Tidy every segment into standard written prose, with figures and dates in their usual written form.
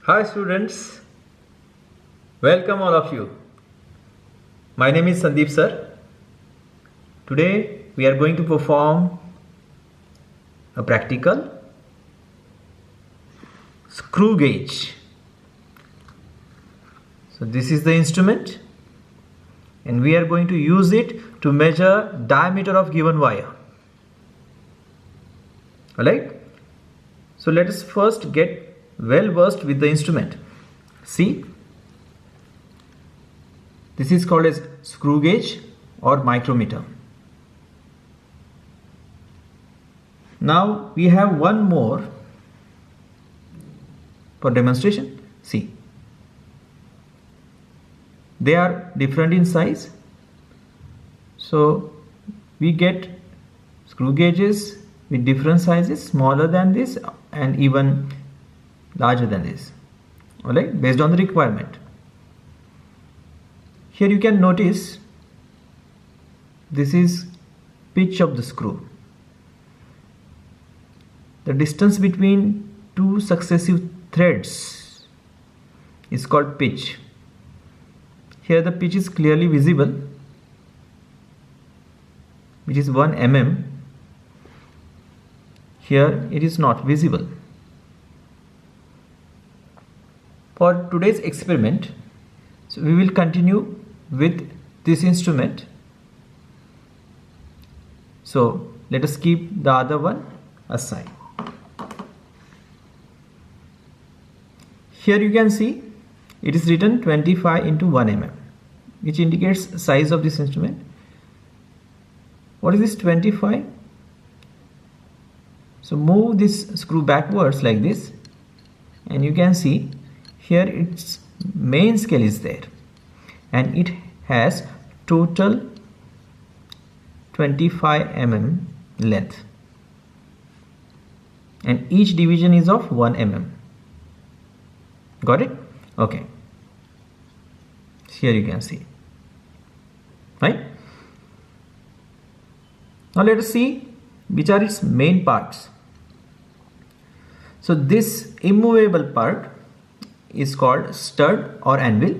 Hi students, welcome all of you. My name is Sandeep sir. Today we are going to perform a practical screw gauge. So this is the instrument and we are going to use it to measure diameter of given wire. Alright, so let us first get well versed with the instrument. See, this is called as screw gauge or micrometer. Now we have one more for demonstration. See, they are different in size, so we get screw gauges with different sizes, smaller than this and even larger than this, alright, based on the requirement. Here you can notice this is pitch of the screw. The distance between two successive threads is called pitch. Here the pitch is clearly visible, which is 1 mm. Here it is not visible. For today's experiment, so we will continue with this instrument. So let us keep the other one aside. Here you can see it is written 25 into 1 mm, which indicates size of this instrument. What is this 25? So move this screw backwards like this and you can see here its main scale is there and it has total 25 mm length and each division is of 1 mm. Got it? Okay. Here you can see, right? Now let us see which are its main parts. So this immovable part is called stud or anvil.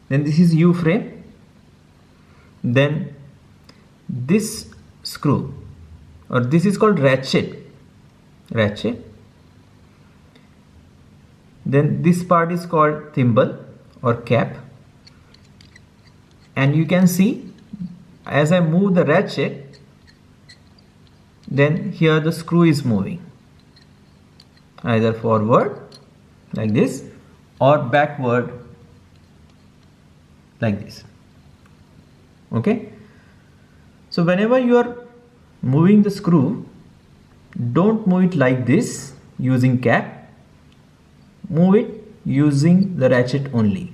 Then this is U-frame. Then this screw, or this is called ratchet. Then this part is called thimble or cap. And you can see as I move the ratchet, then here the screw is moving either forward like this or backward like this. Okay, so whenever you are moving the screw, don't move it like this using cap, move it using the ratchet only,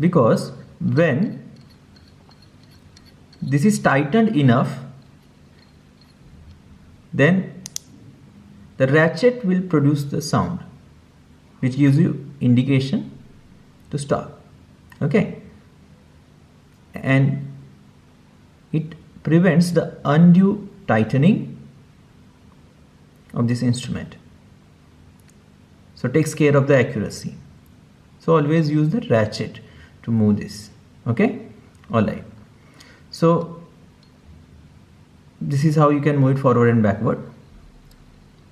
because when this is tightened enough, then the ratchet will produce the sound which gives you indication to stop. Okay, and it prevents the undue tightening of this instrument, so takes care of the accuracy. So always use the ratchet to move this. Okay, alright, so this is how you can move it forward and backward.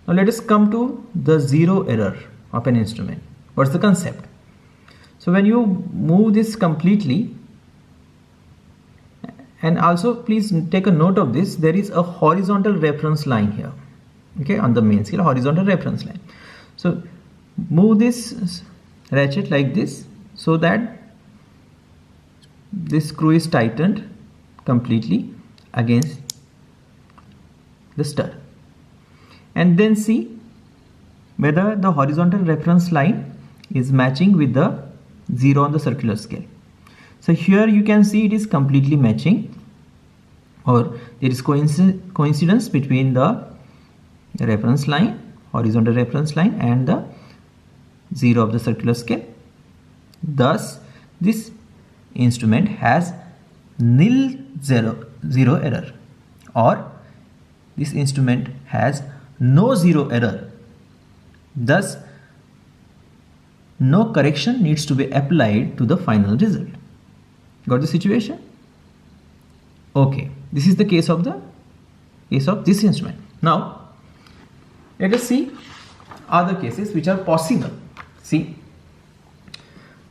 Now let us come to the zero error of an instrument. What's the concept? So when you move this completely, and also please take a note of this, there is a horizontal reference line here, okay, on the main scale, horizontal reference line. So move this ratchet like this so that this screw is tightened completely against the stud, and then see whether the horizontal reference line is matching with the 0 on the circular scale. So here you can see it is completely matching, or there is coincidence between the reference line, horizontal reference line, and the 0 of the circular scale. Thus this instrument has zero error, or this instrument has no zero error. Thus no correction needs to be applied to the final result. Got the situation? Okay, this is the case of this instrument. Now let us see other cases which are possible. See,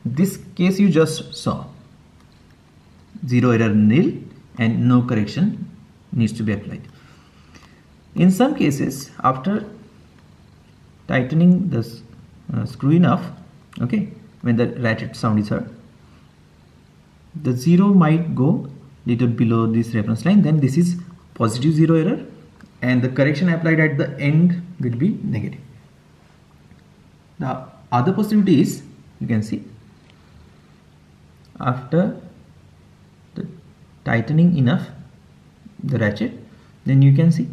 this case you just saw, zero error, nil, and no correction needs to be applied. In some cases, after tightening the screw enough, okay, when the ratchet sound is heard, the zero might go little below this reference line, then this is positive zero error, and the correction applied at the end will be negative. The other possibility is, you can see, after the tightening enough the ratchet, then you can see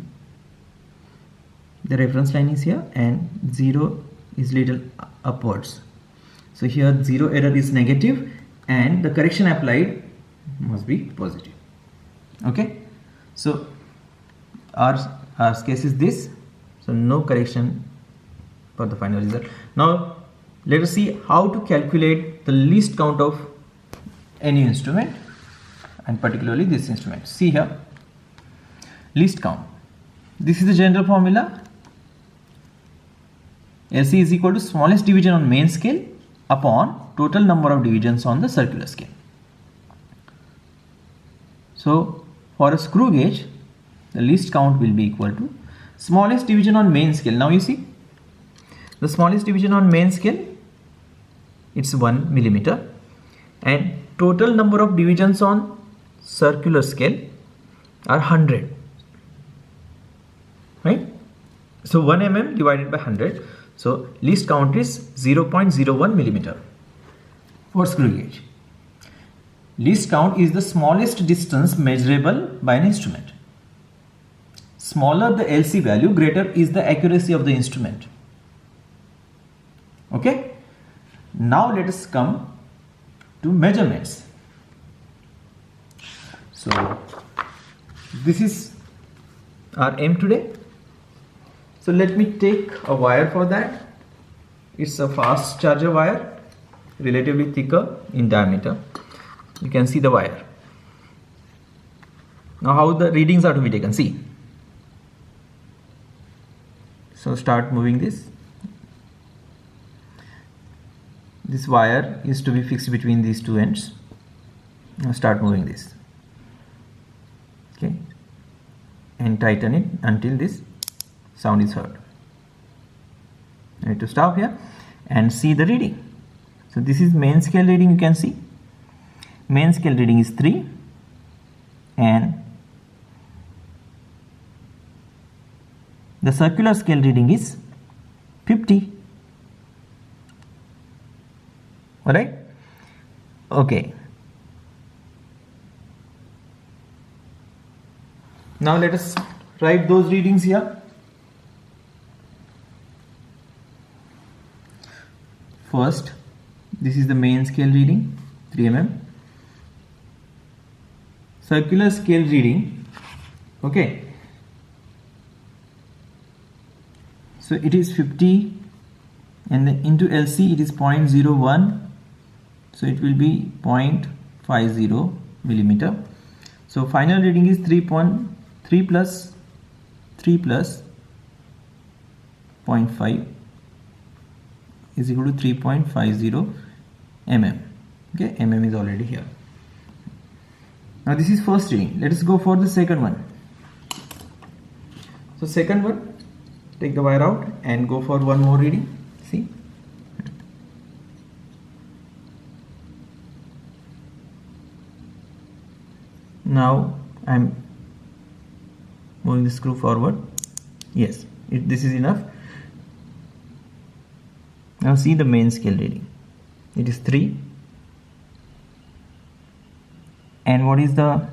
the reference line is here and zero is little upwards. So here zero error is negative and the correction applied must be positive. Okay, so our case is this. So no correction for the final result. Now let us see how to calculate the least count of any instrument, and particularly this instrument. See here, least count. This is the general formula. LC is equal to smallest division on main scale upon total number of divisions on the circular scale. So for a screw gauge, the least count will be equal to smallest division on main scale. Now you see, the smallest division on main scale, it's 1 millimeter, and total number of divisions on circular scale are 100, right? So 1 mm divided by 100. So least count is 0.01 millimeter for screw gauge. Least count is the smallest distance measurable by an instrument. Smaller the LC value, greater is the accuracy of the instrument. Okay. Now let us come to measurements. So this is our aim today. So let me take a wire for that. It's a fast charger wire, relatively thicker in diameter. You can see the wire. Now how the readings are to be taken. See. So start moving this. This wire is to be fixed between these two ends. Now start moving this. Okay. And tighten it until this sound is heard. I need to stop here and see the reading. So this is main scale reading, you can see. Main scale reading is 3 and the circular scale reading is 50. Alright? Okay. Now let us write those readings here. First, this is the main scale reading, 3 mm. Circular scale reading, okay. So it is 50 and then into LC it is 0.01. So it will be 0.50 millimeter. So final reading is 3 plus 0.5 is equal to 3.50 mm. Okay, mm is already here. Now this is first reading. Let us go for the second one. So second one, take the wire out and go for one more reading. See. Now I am moving the screw forward. Yes, this is enough. Now see the main scale reading. It is 3. And what is the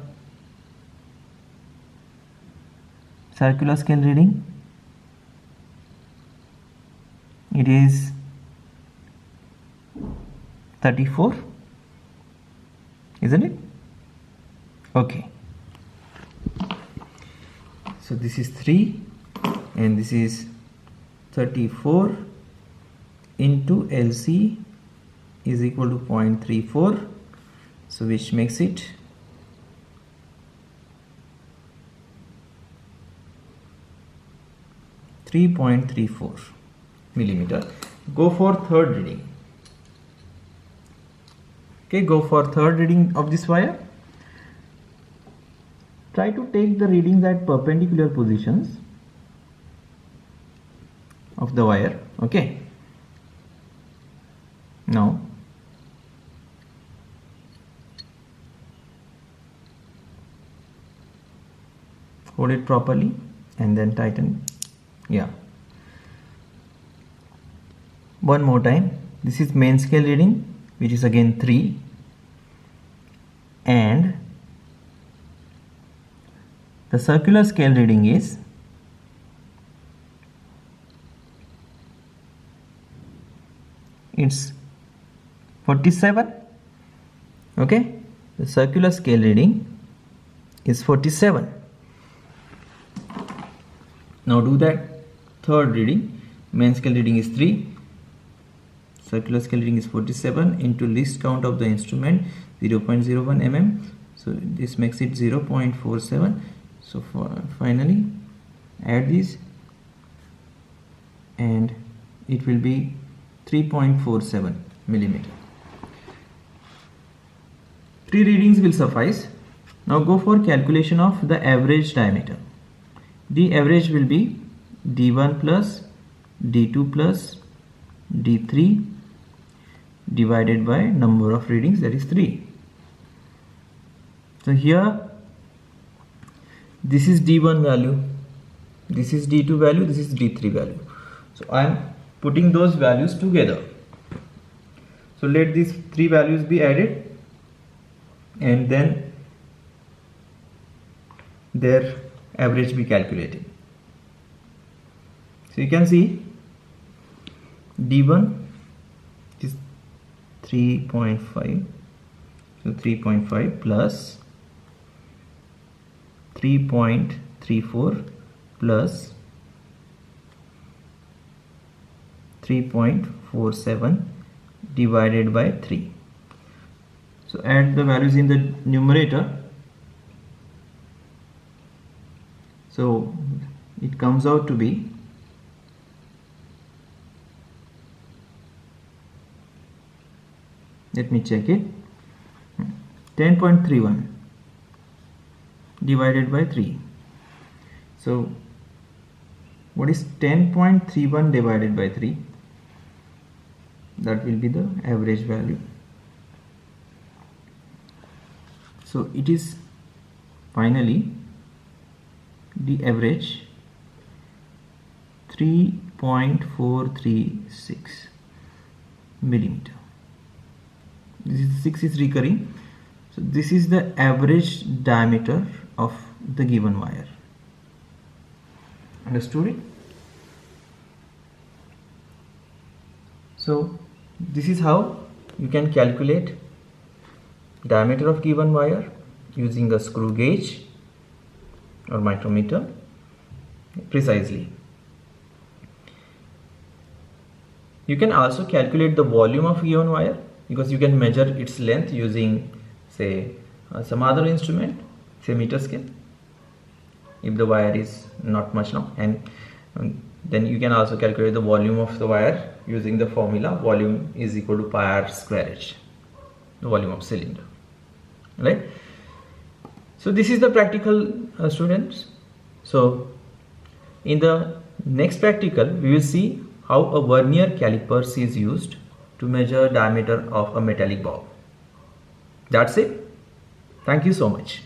circular scale reading? It is 34, isn't it? Okay. So this is 3 and this is 34 into LC is equal to 0.34, so which makes it 3.34 millimeter. Go for third reading. Okay, go for third reading of this wire. Try to take the readings at perpendicular positions of the wire. Okay, now hold it properly and then tighten. Yeah, one more time. This is main scale reading, which is again 3, and the circular scale reading is it's 47. Okay, the circular scale reading is 47. Now do that third reading. Main scale reading is 3, circular scale reading is 47 into least count of the instrument 0.01 mm, so this makes it 0.47. so finally add these and it will be 3.47 millimeter. 3 readings will suffice. Now go for calculation of the average diameter. The average will be D1 plus D2 plus D3 divided by number of readings, that is 3. So here this is D1 value, this is D2 value, this is D3 value. So I am putting those values together. So let these 3 values be added and then their average be calculated. So you can see D1 is 3.5, so 3.5 plus 3.34 plus 3.47 divided by 3. So add the values in the numerator. So it comes out to be 10.31 divided by 3. So what is 10.31 divided by 3? That will be the average value. So it is finally the average 3.436 millimeter. This is 6 is recurring, so this is the average diameter of the given wire. Understood it? So this is how you can calculate diameter of given wire using a screw gauge or micrometer precisely. You can also calculate the volume of given wire because you can measure its length using, say, some other instrument, say meter scale, if the wire is not much long, and then you can also calculate the volume of the wire using the formula volume is equal to pi r square h, the volume of cylinder, right? So this is the practical, students. So in the next practical we will see how a vernier calipers is used to measure diameter of a metallic bulb. That's it. Thank you so much.